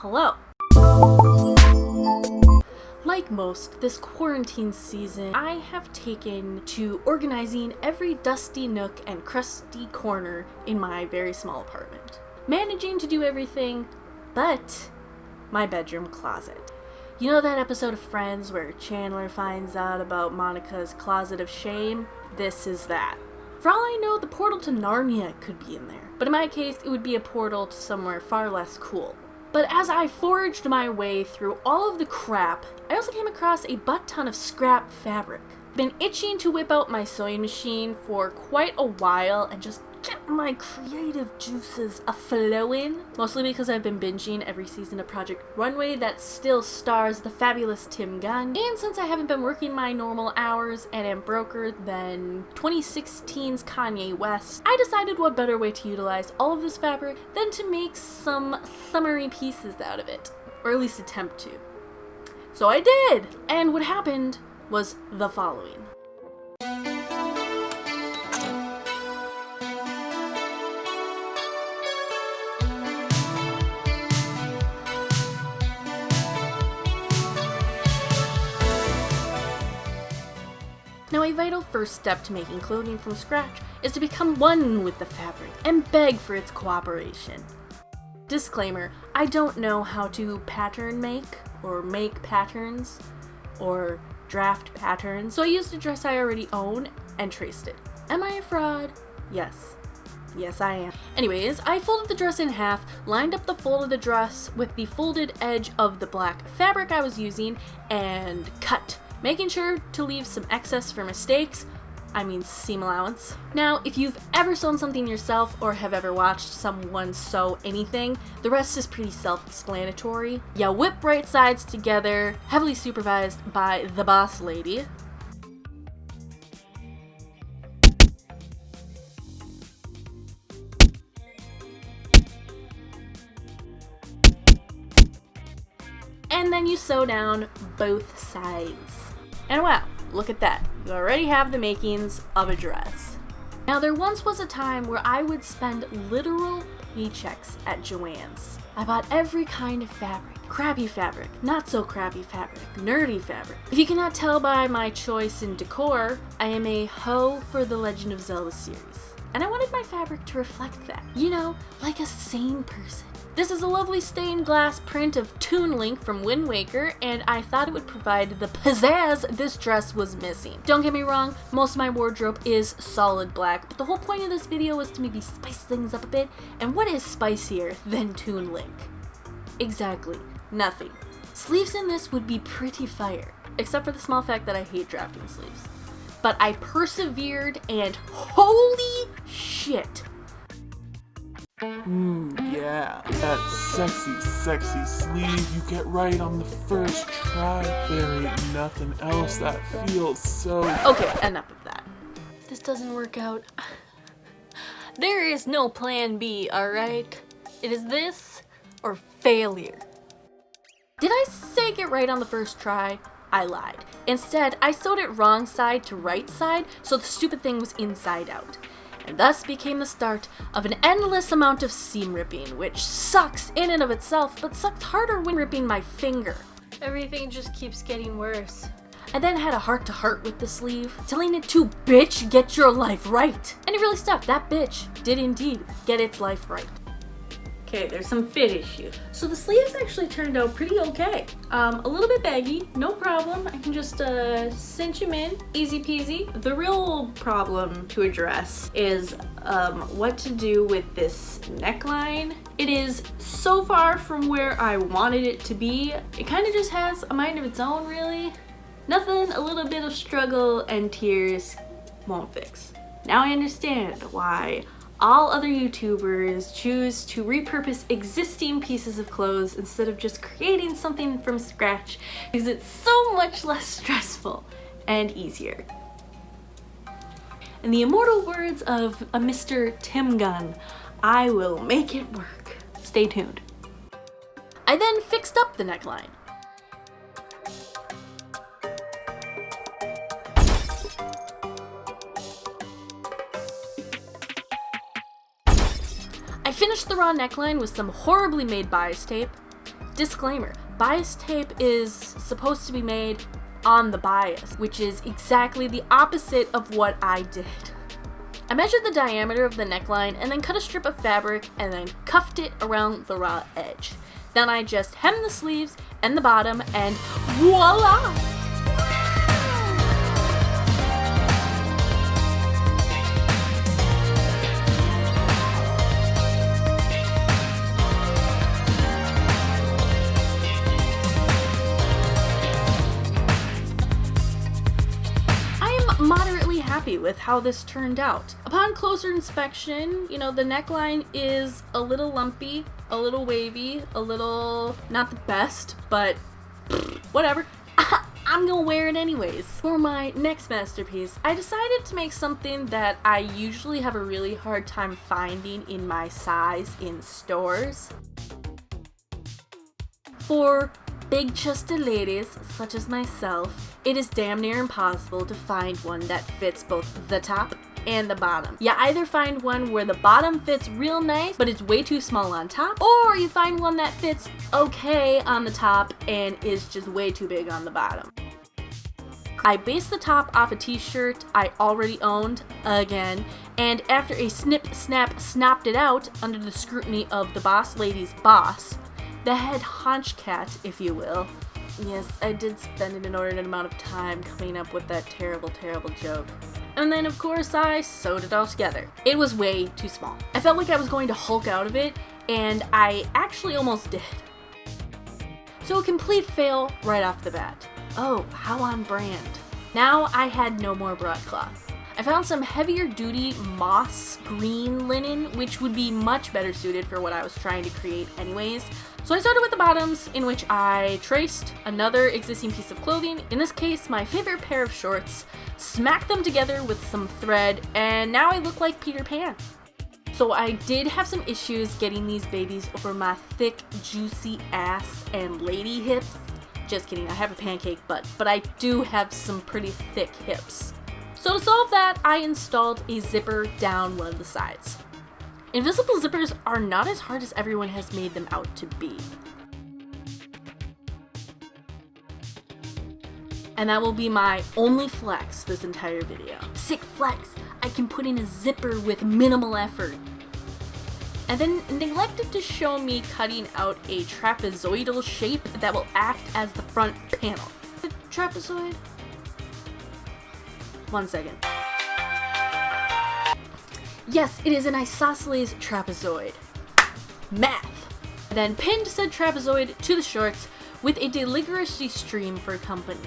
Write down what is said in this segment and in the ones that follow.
Hello. Like most, this quarantine season, I have taken to organizing every dusty nook and crusty corner in my very small apartment. Managing to do everything but my bedroom closet. You know that episode of Friends where Chandler finds out about Monica's closet of shame? This is that. For all I know, the portal to Narnia could be in there. But in my case, it would be a portal to somewhere far less cool. But as I foraged my way through all of the crap, I also came across a butt ton of scrap fabric. Been itching to whip out my sewing machine for quite a while and just get my creative juices a-flowing. Mostly because I've been binging every season of Project Runway that still stars the fabulous Tim Gunn. And since I haven't been working my normal hours and am broker than 2016's Kanye West, I decided what better way to utilize all of this fabric than to make some summery pieces out of it. Or at least attempt to. So I did! And what happened was the following. Now, a vital first step to making clothing from scratch is to become one with the fabric and beg for its cooperation. Disclaimer, I don't know how to pattern make, or make patterns, or draft patterns, so I used a dress I already own and traced it. Am I a fraud? Yes. Yes, I am. Anyways, I folded the dress in half, lined up the fold of the dress with the folded edge of the black fabric I was using, and cut. Making sure to leave some excess for mistakes, seam allowance. Now, if you've ever sewn something yourself or have ever watched someone sew anything, the rest is pretty self-explanatory. You whip right sides together, heavily supervised by the boss lady. And then you sew down both sides. And wow, look at that. You already have the makings of a dress. Now, there once was a time where I would spend literal paychecks at Joann's. I bought every kind of fabric. Crappy fabric, not so crappy fabric, nerdy fabric. If you cannot tell by my choice in decor, I am a hoe for the Legend of Zelda series. And I wanted my fabric to reflect that. You know, like a sane person. This is a lovely stained glass print of Toon Link from Wind Waker, and I thought it would provide the pizzazz this dress was missing. Don't get me wrong, most of my wardrobe is solid black, but the whole point of this video was to maybe spice things up a bit, and what is spicier than Toon Link? Exactly, nothing. Sleeves in this would be pretty fire, except for the small fact that I hate drafting sleeves. But I persevered, and holy shit! Yeah, that sexy sleeve you get right on the first try. There ain't nothing else that feels so... Okay, enough of that. If this doesn't work out, there is no plan B, alright? It is this or failure. Did I say get right on the first try? I lied. Instead, I sewed it wrong side to right side, so the stupid thing was inside out. And thus became the start of an endless amount of seam ripping, which sucks in and of itself, but sucked harder when ripping my finger. Everything just keeps getting worse. I then had a heart-to-heart with the sleeve, telling it to, bitch, get your life right. And it really stuck. That bitch did indeed get its life right. Okay, there's some fit issues. So the sleeves actually turned out pretty okay. A little bit baggy, no problem. I can just cinch them in, easy peasy. The real problem to address is what to do with this neckline. It is so far from where I wanted it to be. It kind of just has a mind of its own, really. Nothing a little bit of struggle and tears won't fix. Now I understand why all other YouTubers choose to repurpose existing pieces of clothes instead of just creating something from scratch, because it's so much less stressful and easier. In the immortal words of a Mr. Tim Gunn, I will make it work. Stay tuned. I then fixed up the neckline. I finished the raw neckline with some horribly made bias tape, Disclaimer, bias tape is supposed to be made on the bias, which is exactly the opposite of what I did. I measured the diameter of the neckline and then cut a strip of fabric and then cuffed it around the raw edge. Then I just hemmed the sleeves and the bottom and voila! Moderately happy with how this turned out. Upon closer inspection, the neckline is a little lumpy, a little wavy, a little not the best, but whatever. I'm gonna wear it anyways. For my next masterpiece, I decided to make something that I usually have a really hard time finding in my size in stores. For big-chested ladies such as myself, it is damn near impossible to find one that fits both the top and the bottom. You either find one where the bottom fits real nice, but it's way too small on top, or you find one that fits okay on the top and is just way too big on the bottom. I based the top off a t-shirt I already owned, again, and after a snip, snap, snapped it out under the scrutiny of the boss lady's boss, the head haunch cat, if you will. Yes, I did spend an inordinate amount of time coming up with that terrible, terrible joke. And then, of course, I sewed it all together. It was way too small. I felt like I was going to Hulk out of it, and I actually almost did. So a complete fail right off the bat. Oh, how on brand. Now I had no more broadcloth. I found some heavier duty moss green linen, which would be much better suited for what I was trying to create anyways. So I started with the bottoms, in which I traced another existing piece of clothing, in this case my favorite pair of shorts, smacked them together with some thread, and now I look like Peter Pan. So I did have some issues getting these babies over my thick, juicy ass and lady hips. Just kidding, I have a pancake butt, but I do have some pretty thick hips. So to solve that, I installed a zipper down one of the sides. Invisible zippers are not as hard as everyone has made them out to be. And that will be my only flex this entire video. Sick flex! I can put in a zipper with minimal effort. And then neglected to show me cutting out a trapezoidal shape that will act as the front panel. The trapezoid? 1 second. Yes, it is an isosceles trapezoid. Math! Then pinned said trapezoid to the shorts with a deligrosy stream for company.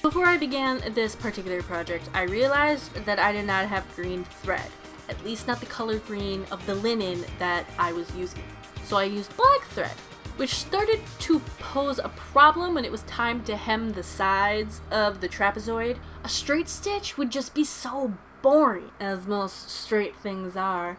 Before I began this particular project, I realized that I did not have green thread, at least not the color green of the linen that I was using. So I used black thread, which started to pose a problem when it was time to hem the sides of the trapezoid. A straight stitch would just be so boring, as most straight things are.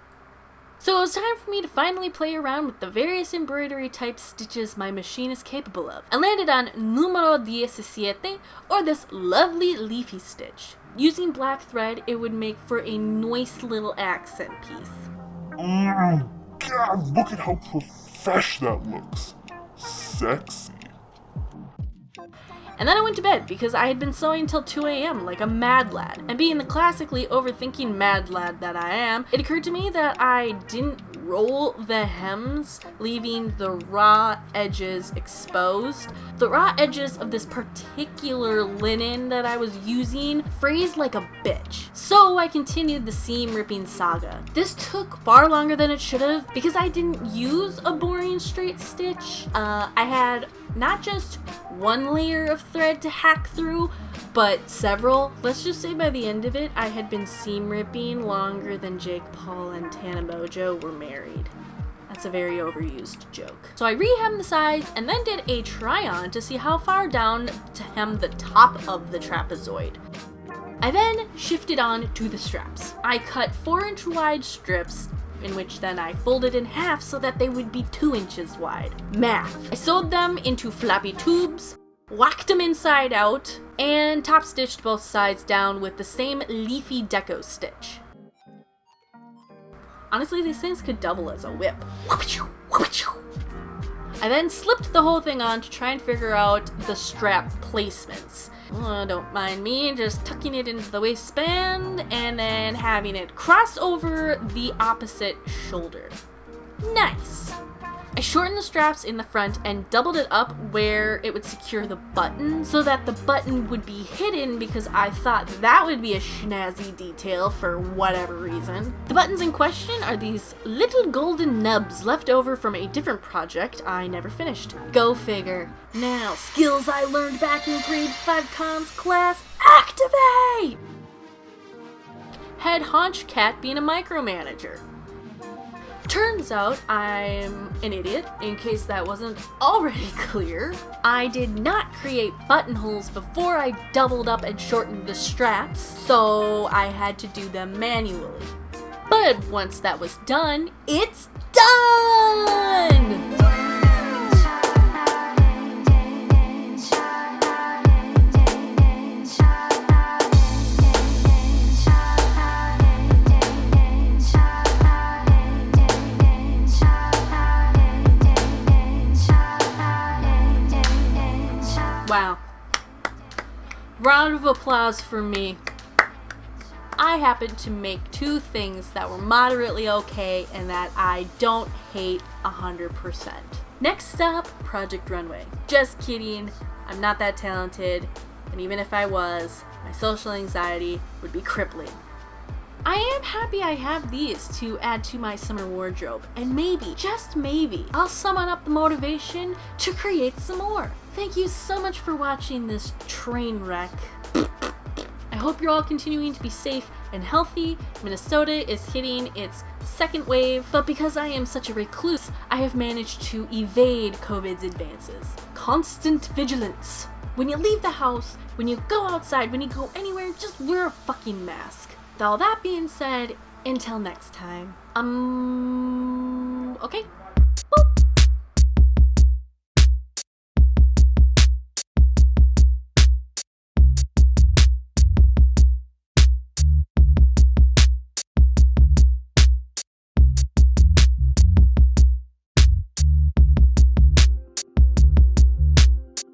So it was time for me to finally play around with the various embroidery type stitches my machine is capable of. I landed on numero 17, or this lovely leafy stitch. Using black thread, it would make for a nice little accent piece. Oh God, look at how fresh that looks. Sexy. And then I went to bed because I had been sewing till 2 a.m. like a mad lad. And being the classically overthinking mad lad that I am, it occurred to me that I didn't roll the hems, leaving the raw edges exposed. The raw edges of this particular linen that I was using phrased like a bitch. So I continued the seam ripping saga. This took far longer than it should have because I didn't use a boring straight stitch. I had not just one layer of thread to hack through, but several. Let's just say by the end of it, I had been seam ripping longer than Jake Paul and Tana Mongeau were married. That's a very overused joke. So I re-hemmed the sides and then did a try-on to see how far down to hem the top of the trapezoid. I then shifted on to the straps. I cut 4-inch wide strips, in which then I folded in half so that they would be 2 inches wide. Math. I sewed them into flappy tubes, whacked them inside out, and top stitched both sides down with the same leafy deco stitch. Honestly, these things could double as a whip. I then slipped the whole thing on to try and figure out the strap placements. Don't mind me, just tucking it into the waistband and then having it cross over the opposite shoulder. Nice! I shortened the straps in the front and doubled it up where it would secure the button so that the button would be hidden because I thought that would be a snazzy detail for whatever reason. The buttons in question are these little golden nubs left over from a different project I never finished. Go figure. Now, skills I learned back in grade 5 comms class, activate! Head honch cat being a micromanager. Turns out I'm an idiot, in case that wasn't already clear. I did not create buttonholes before I doubled up and shortened the straps, so I had to do them manually. But once that was done, it's done! Wow. Round of applause for me. I happened to make 2 things that were moderately okay and that I don't hate 100%. Next up, Project Runway. Just kidding, I'm not that talented, and even if I was, my social anxiety would be crippling. I am happy I have these to add to my summer wardrobe, and maybe, just maybe, I'll summon up the motivation to create some more. Thank you so much for watching this train wreck. I hope you're all continuing to be safe and healthy. Minnesota is hitting its 2nd wave, but because I am such a recluse, I have managed to evade COVID's advances. Constant vigilance. When you leave the house, when you go outside, when you go anywhere, just wear a fucking mask. With all that being said, until next time, okay?